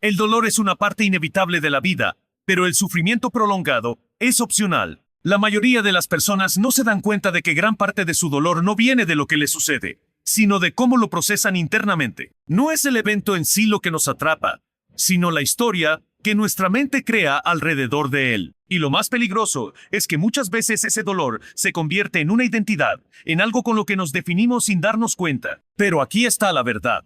El dolor es una parte inevitable de la vida, pero el sufrimiento prolongado es opcional. La mayoría de las personas no se dan cuenta de que gran parte de su dolor no viene de lo que les sucede, sino de cómo lo procesan internamente. No es el evento en sí lo que nos atrapa, sino la historia que nuestra mente crea alrededor de él. Y lo más peligroso es que muchas veces ese dolor se convierte en una identidad, en algo con lo que nos definimos sin darnos cuenta. Pero aquí está la verdad.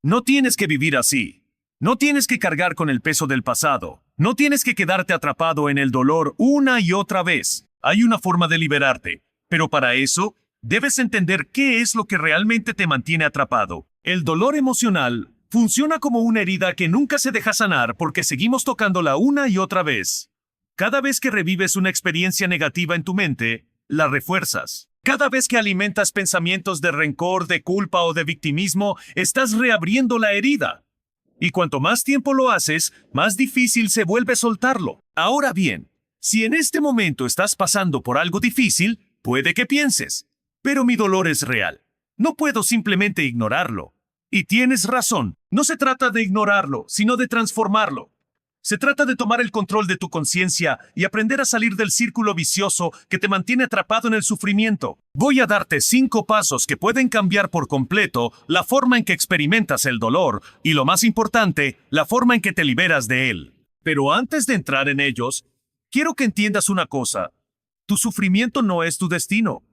No tienes que vivir así. No tienes que cargar con el peso del pasado. No tienes que quedarte atrapado en el dolor una y otra vez. Hay una forma de liberarte, pero para eso debes entender qué es lo que realmente te mantiene atrapado. El dolor emocional funciona como una herida que nunca se deja sanar porque seguimos tocándola una y otra vez. Cada vez que revives una experiencia negativa en tu mente, la refuerzas. Cada vez que alimentas pensamientos de rencor, de culpa o de victimismo, estás reabriendo la herida. Y cuanto más tiempo lo haces, más difícil se vuelve soltarlo. Ahora bien, si en este momento estás pasando por algo difícil, puede que pienses, pero mi dolor es real. No puedo simplemente ignorarlo. Y tienes razón, no se trata de ignorarlo, sino de transformarlo. Se trata de tomar el control de tu conciencia y aprender a salir del círculo vicioso que te mantiene atrapado en el sufrimiento. Voy a darte 5 pasos que pueden cambiar por completo la forma en que experimentas el dolor y, lo más importante, la forma en que te liberas de él. Pero antes de entrar en ellos, quiero que entiendas una cosa. Tu sufrimiento no es tu destino.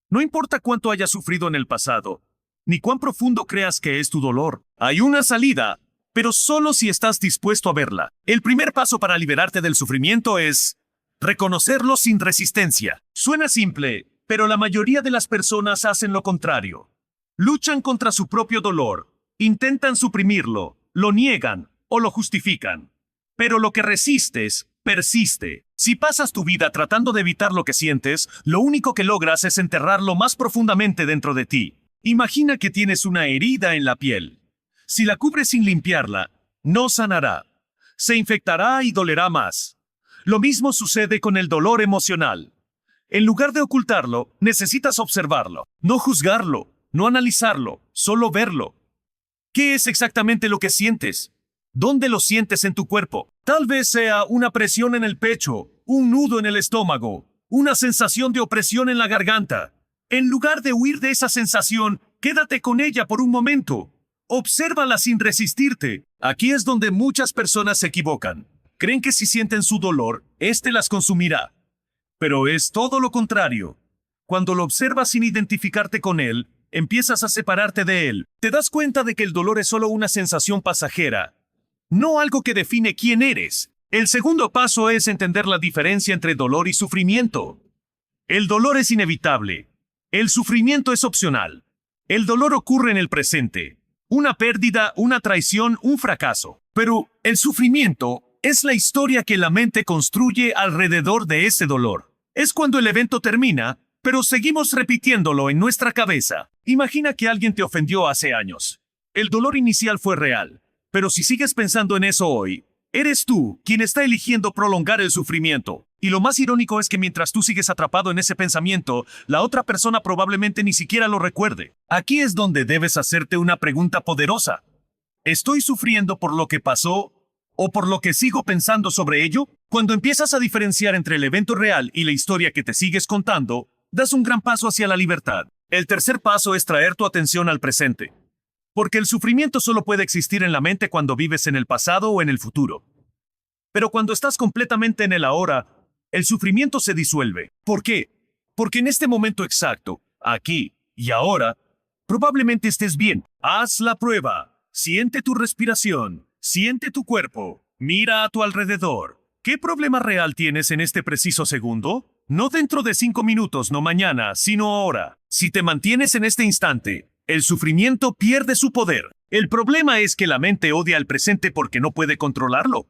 No importa cuánto hayas sufrido en el pasado, ni cuán profundo creas que es tu dolor. Hay una salida, pero solo si estás dispuesto a verla. El primer paso para liberarte del sufrimiento es reconocerlo sin resistencia. Suena simple, pero la mayoría de las personas hacen lo contrario. Luchan contra su propio dolor, intentan suprimirlo, lo niegan o lo justifican. Pero lo que resistes, persiste. Si pasas tu vida tratando de evitar lo que sientes, lo único que logras es enterrarlo más profundamente dentro de ti. Imagina que tienes una herida en la piel. Si la cubres sin limpiarla, no sanará. Se infectará y dolerá más. Lo mismo sucede con el dolor emocional. En lugar de ocultarlo, necesitas observarlo. No juzgarlo, no analizarlo, solo verlo. ¿Qué es exactamente lo que sientes? ¿Dónde lo sientes en tu cuerpo? Tal vez sea una presión en el pecho, un nudo en el estómago, una sensación de opresión en la garganta. En lugar de huir de esa sensación, quédate con ella por un momento. Obsérvala sin resistirte. Aquí es donde muchas personas se equivocan. Creen que si sienten su dolor, este las consumirá. Pero es todo lo contrario. Cuando lo observas sin identificarte con él, empiezas a separarte de él. Te das cuenta de que el dolor es solo una sensación pasajera, no algo que define quién eres. El segundo paso es entender la diferencia entre dolor y sufrimiento. El dolor es inevitable. El sufrimiento es opcional. El dolor ocurre en el presente. Una pérdida, una traición, un fracaso. Pero el sufrimiento es la historia que la mente construye alrededor de ese dolor. Es cuando el evento termina, pero seguimos repitiéndolo en nuestra cabeza. Imagina que alguien te ofendió hace años. El dolor inicial fue real, pero si sigues pensando en eso hoy, eres tú quien está eligiendo prolongar el sufrimiento. Y lo más irónico es que mientras tú sigues atrapado en ese pensamiento, la otra persona probablemente ni siquiera lo recuerde. Aquí es donde debes hacerte una pregunta poderosa. ¿Estoy sufriendo por lo que pasó o por lo que sigo pensando sobre ello? Cuando empiezas a diferenciar entre el evento real y la historia que te sigues contando, das un gran paso hacia la libertad. El tercer paso es traer tu atención al presente. Porque el sufrimiento solo puede existir en la mente cuando vives en el pasado o en el futuro. Pero cuando estás completamente en el ahora, el sufrimiento se disuelve. ¿Por qué? Porque en este momento exacto, aquí y ahora, probablemente estés bien. Haz la prueba. Siente tu respiración. Siente tu cuerpo. Mira a tu alrededor. ¿Qué problema real tienes en este preciso segundo? No dentro de 5 minutos, no mañana, sino ahora. Si te mantienes en este instante, el sufrimiento pierde su poder. El problema es que la mente odia el presente porque no puede controlarlo.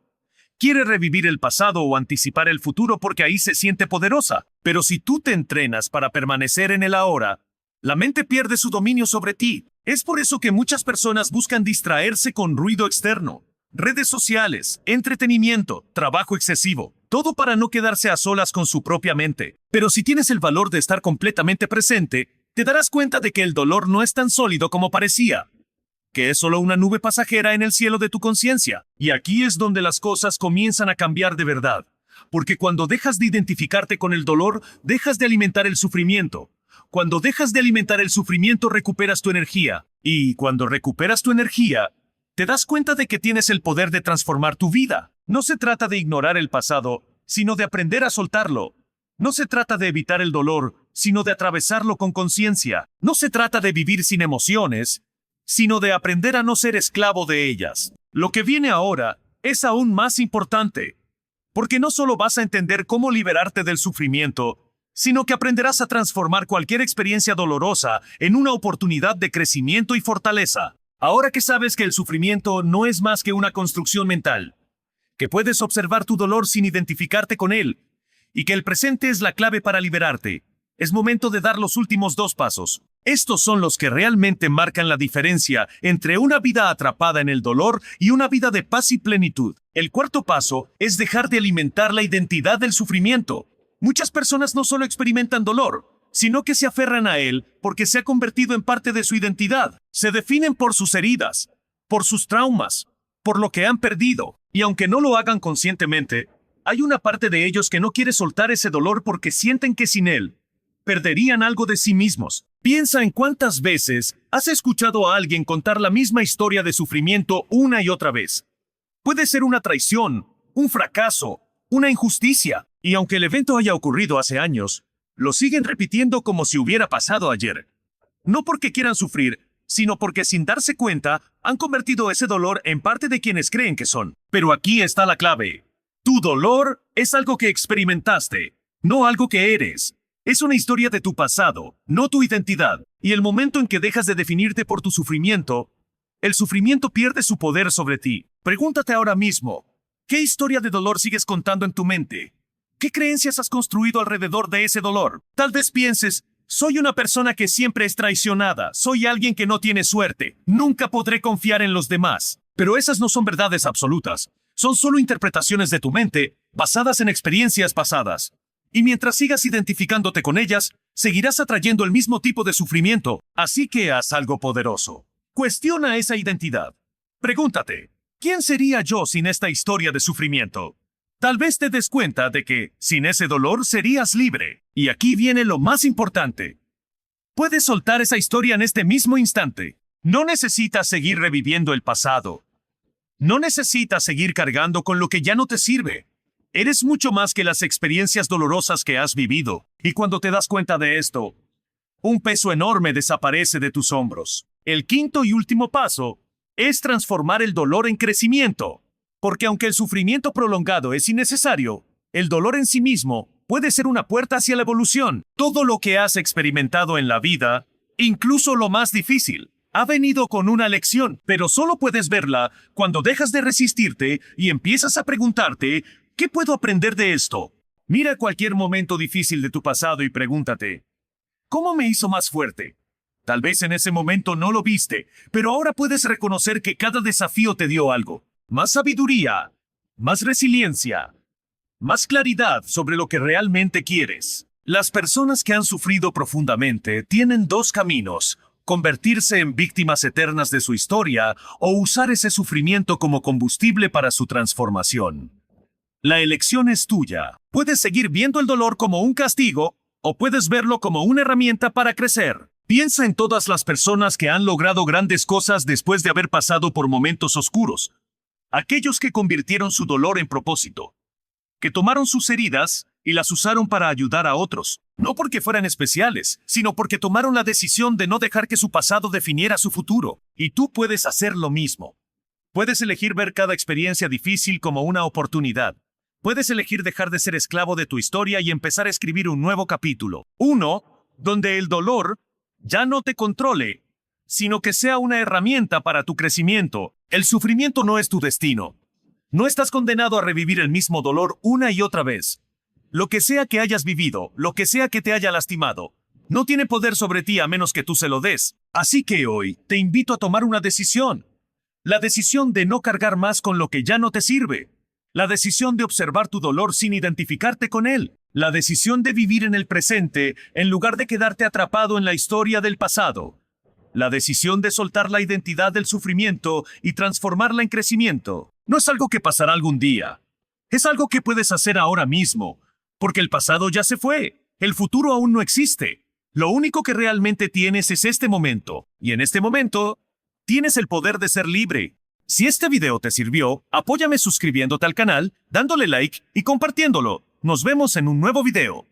Quiere revivir el pasado o anticipar el futuro porque ahí se siente poderosa. Pero si tú te entrenas para permanecer en el ahora, la mente pierde su dominio sobre ti. Es por eso que muchas personas buscan distraerse con ruido externo. Redes sociales, entretenimiento, trabajo excesivo. Todo para no quedarse a solas con su propia mente. Pero si tienes el valor de estar completamente presente, te darás cuenta de que el dolor no es tan sólido como parecía. que es solo una nube pasajera en el cielo de tu conciencia. Y aquí es donde las cosas comienzan a cambiar de verdad. Porque cuando dejas de identificarte con el dolor, dejas de alimentar el sufrimiento. Cuando dejas de alimentar el sufrimiento, recuperas tu energía. Y cuando recuperas tu energía, te das cuenta de que tienes el poder de transformar tu vida. No se trata de ignorar el pasado, sino de aprender a soltarlo. No se trata de evitar el dolor, sino de atravesarlo con conciencia. No se trata de vivir sin emociones, sino de aprender a no ser esclavo de ellas. Lo que viene ahora es aún más importante, porque no solo vas a entender cómo liberarte del sufrimiento, sino que aprenderás a transformar cualquier experiencia dolorosa en una oportunidad de crecimiento y fortaleza. Ahora que sabes que el sufrimiento no es más que una construcción mental, que puedes observar tu dolor sin identificarte con él, y que el presente es la clave para liberarte, es momento de dar los últimos 2 pasos. Estos son los que realmente marcan la diferencia entre una vida atrapada en el dolor y una vida de paz y plenitud. El 4.º paso es dejar de alimentar la identidad del sufrimiento. Muchas personas no solo experimentan dolor, sino que se aferran a él porque se ha convertido en parte de su identidad. Se definen por sus heridas, por sus traumas, por lo que han perdido. Y aunque no lo hagan conscientemente, hay una parte de ellos que no quiere soltar ese dolor porque sienten que sin él perderían algo de sí mismos. Piensa en cuántas veces has escuchado a alguien contar la misma historia de sufrimiento una y otra vez. Puede ser una traición, un fracaso, una injusticia, y aunque el evento haya ocurrido hace años, lo siguen repitiendo como si hubiera pasado ayer. No porque quieran sufrir, sino porque sin darse cuenta han convertido ese dolor en parte de quienes creen que son. Pero aquí está la clave. Tu dolor es algo que experimentaste, no algo que eres. Es una historia de tu pasado, no tu identidad. Y el momento en que dejas de definirte por tu sufrimiento, el sufrimiento pierde su poder sobre ti. Pregúntate ahora mismo, ¿qué historia de dolor sigues contando en tu mente? ¿Qué creencias has construido alrededor de ese dolor? Tal vez pienses, soy una persona que siempre es traicionada, soy alguien que no tiene suerte, nunca podré confiar en los demás. Pero esas no son verdades absolutas, son solo interpretaciones de tu mente, basadas en experiencias pasadas. Y mientras sigas identificándote con ellas, seguirás atrayendo el mismo tipo de sufrimiento. Así que haz algo poderoso. Cuestiona esa identidad. Pregúntate, ¿quién sería yo sin esta historia de sufrimiento? Tal vez te des cuenta de que, sin ese dolor, serías libre. Y aquí viene lo más importante. Puedes soltar esa historia en este mismo instante. No necesitas seguir reviviendo el pasado. No necesitas seguir cargando con lo que ya no te sirve. Eres mucho más que las experiencias dolorosas que has vivido. Y cuando te das cuenta de esto, un peso enorme desaparece de tus hombros. El 5.º y último paso es transformar el dolor en crecimiento. Porque aunque el sufrimiento prolongado es innecesario, el dolor en sí mismo puede ser una puerta hacia la evolución. Todo lo que has experimentado en la vida, incluso lo más difícil, ha venido con una lección, pero solo puedes verla cuando dejas de resistirte y empiezas a preguntarte, ¿qué puedo aprender de esto? Mira cualquier momento difícil de tu pasado y pregúntate, ¿cómo me hizo más fuerte? Tal vez en ese momento no lo viste, pero ahora puedes reconocer que cada desafío te dio algo. Más sabiduría, más resiliencia, más claridad sobre lo que realmente quieres. Las personas que han sufrido profundamente tienen 2 caminos: convertirse en víctimas eternas de su historia o usar ese sufrimiento como combustible para su transformación. La elección es tuya. Puedes seguir viendo el dolor como un castigo o puedes verlo como una herramienta para crecer. Piensa en todas las personas que han logrado grandes cosas después de haber pasado por momentos oscuros. Aquellos que convirtieron su dolor en propósito, que tomaron sus heridas y las usaron para ayudar a otros, no porque fueran especiales, sino porque tomaron la decisión de no dejar que su pasado definiera su futuro. Y tú puedes hacer lo mismo. Puedes elegir ver cada experiencia difícil como una oportunidad. Puedes elegir dejar de ser esclavo de tu historia y empezar a escribir un nuevo capítulo. Uno, donde el dolor ya no te controle, sino que sea una herramienta para tu crecimiento. El sufrimiento no es tu destino. No estás condenado a revivir el mismo dolor una y otra vez. Lo que sea que hayas vivido, lo que sea que te haya lastimado, no tiene poder sobre ti a menos que tú se lo des. Así que hoy te invito a tomar una decisión. La decisión de no cargar más con lo que ya no te sirve. La decisión de observar tu dolor sin identificarte con él. La decisión de vivir en el presente en lugar de quedarte atrapado en la historia del pasado. La decisión de soltar la identidad del sufrimiento y transformarla en crecimiento no es algo que pasará algún día. Es algo que puedes hacer ahora mismo, porque el pasado ya se fue. El futuro aún no existe. Lo único que realmente tienes es este momento, y en este momento tienes el poder de ser libre. Si este video te sirvió, apóyame suscribiéndote al canal, dándole like y compartiéndolo. Nos vemos en un nuevo video.